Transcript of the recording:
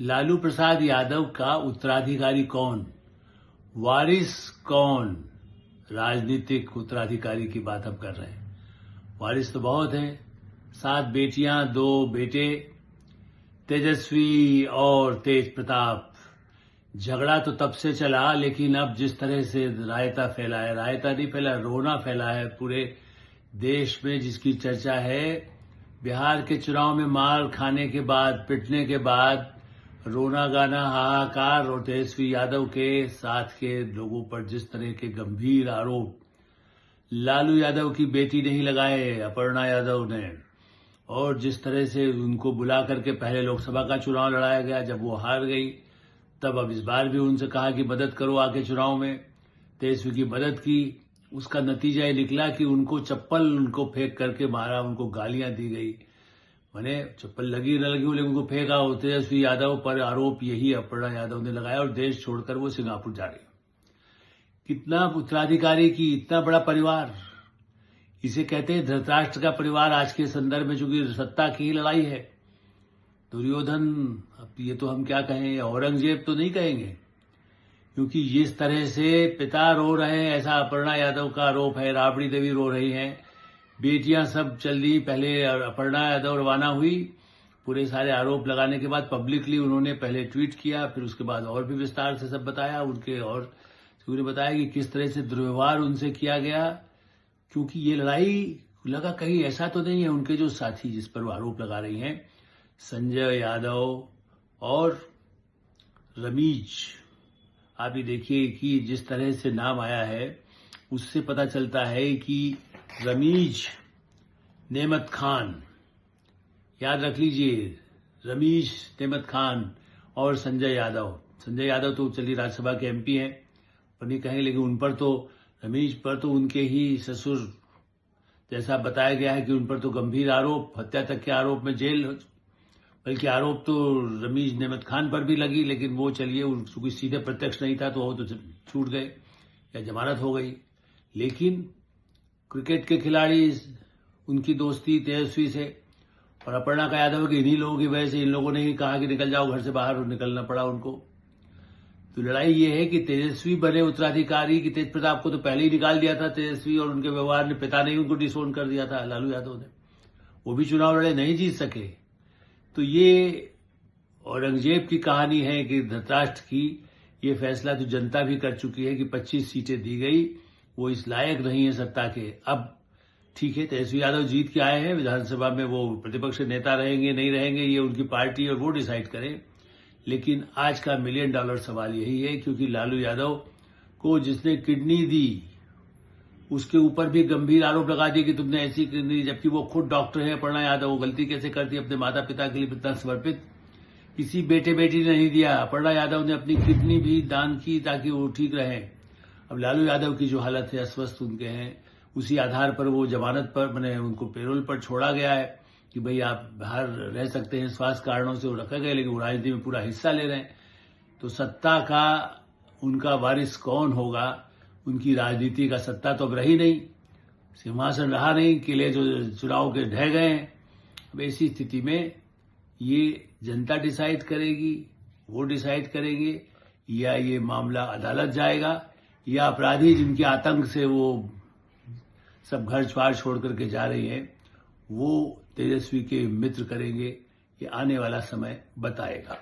लालू प्रसाद यादव का उत्तराधिकारी कौन, वारिस कौन, राजनीतिक उत्तराधिकारी की बात हम कर रहे हैं। वारिस तो बहुत है, 7 बेटियां 2 बेटे, तेजस्वी और तेज प्रताप। झगड़ा तो तब से चला, लेकिन अब जिस तरह से रायता फैला है, रायता नहीं फैला, रोना फैला है पूरे देश में, जिसकी चर्चा है। बिहार के चुनाव में मार खाने के बाद, पिटने के बाद रोना गाना हाहाकार, और तेजस्वी यादव के साथ के लोगों पर जिस तरह के गंभीर आरोप लालू यादव की बेटी नहीं लगाए, अपर्णा यादव ने, और जिस तरह से उनको बुला करके पहले लोकसभा का चुनाव लड़ाया गया, जब वो हार गई तब अब इस बार भी उनसे कहा कि मदद करो आके चुनाव में। तेजस्वी की मदद की, उसका नतीजा ये निकला कि उनको चप्पल उनको फेंक करके मारा, उनको गालियां दी गई। मैंने चप्पल लगी न लगी, लेकिन उनको फेंका। तेजस्वी यादव पर आरोप यही अपर्णा यादव ने लगाया और देश छोड़कर वो सिंगापुर जा रही। कितना उत्तराधिकारी की इतना बड़ा परिवार, इसे कहते हैं धृतराष्ट्र का परिवार आज के संदर्भ में, चूंकि सत्ता की ही लड़ाई है। दुर्योधन, अब ये तो हम क्या कहें, औरंगजेब तो नहीं कहेंगे, क्योंकि जिस तरह से पिता रो रहे हैं, ऐसा अपर्णा यादव का आरोप है। राबड़ी देवी रो रही हैं, बेटियां सब चल दी। पहले अपर्णा यादव रवाना हुई, पूरे सारे आरोप लगाने के बाद पब्लिकली उन्होंने पहले ट्वीट किया, फिर उसके बाद और भी विस्तार से सब बताया उनके, और उन्होंने बताया कि किस तरह से दुर्व्यवहार उनसे किया गया। क्योंकि ये लड़ाई लगा कहीं ऐसा तो नहीं है, उनके जो साथी जिस पर वो आरोप लगा रही हैं, संजय यादव और रमीज, आप ये देखिए कि जिस तरह से नाम आया है उससे पता चलता है कि रमीज नेमत खान, याद रख लीजिए, रमीज नेमत खान और संजय यादव। संजय यादव तो चलिए राज्यसभा के एमपी हैं, पर नहीं कहें, लेकिन उन पर तो, रमीज पर तो उनके ही ससुर, जैसा बताया गया है कि उन पर तो गंभीर आरोप, हत्या तक के आरोप में जेल, बल्कि आरोप तो रमीज नेमत खान पर भी लगी, लेकिन वो चलिए उनकी सीधे प्रत्यक्ष नहीं था तो वो तो छूट गए या जमानत हो गई। लेकिन क्रिकेट के खिलाड़ी, उनकी दोस्ती तेजस्वी से, और अपर्णा का यादव कि इन्हीं लोगों की वजह से इन लोगों ने ही कहा कि निकल जाओ घर से बाहर, और निकलना पड़ा उनको। तो लड़ाई ये है कि तेजस्वी बने उत्तराधिकारी, कि तेज प्रताप को तो पहले ही निकाल दिया था तेजस्वी, और उनके व्यवहार ने, पिता ने उनको डिसोन कर दिया था, लालू यादव ने, वो भी चुनाव लड़े, नहीं जीत सके। तो ये औरंगजेब की कहानी है कि धृतराष्ट्र की। ये फैसला तो जनता भी कर चुकी है कि 25 सीटें दी गई, वो इस लायक नहीं है सत्ता के। अब ठीक है, तेजस्वी यादव जीत के आए हैं विधानसभा में, वो प्रतिपक्ष नेता रहेंगे नहीं रहेंगे ये उनकी पार्टी और वो डिसाइड करें। लेकिन आज का $1 मिलियन सवाल यही है, क्योंकि लालू यादव को जिसने किडनी दी उसके ऊपर भी गंभीर आरोप लगा दिए कि तुमने ऐसी किडनी, जबकि वो खुद डॉक्टर है अपर्णा यादव। वो गलती कैसे करती, अपने माता पिता के लिए इतना समर्पित, किसी बेटे बेटी ने नहीं दिया। अपर्णा यादव ने अपनी किडनी भी दान की ताकि वो ठीक रहे। अब लालू यादव की जो हालत है, अस्वस्थ उनके हैं, उसी आधार पर वो जमानत पर, मैंने उनको पेरोल पर छोड़ा गया है कि भाई आप बाहर रह सकते हैं, स्वास्थ्य कारणों से वो रखे गए, लेकिन वो राजनीति में पूरा हिस्सा ले रहे हैं। तो सत्ता का उनका वारिस कौन होगा, उनकी राजनीति का सत्ता तो अब रही नहीं, सिंहासन रहा नहीं, किले जो चुनाव के ढह गए हैं। अब ऐसी स्थिति में ये जनता डिसाइड करेगी, वो डिसाइड करेंगे, या ये मामला अदालत जाएगा, या अपराधी जिनके आतंक से वो सब घर द्वार छोड़ करके जा रही हैं, वो तेजस्वी के मित्र करेंगे। ये आने वाला समय बताएगा।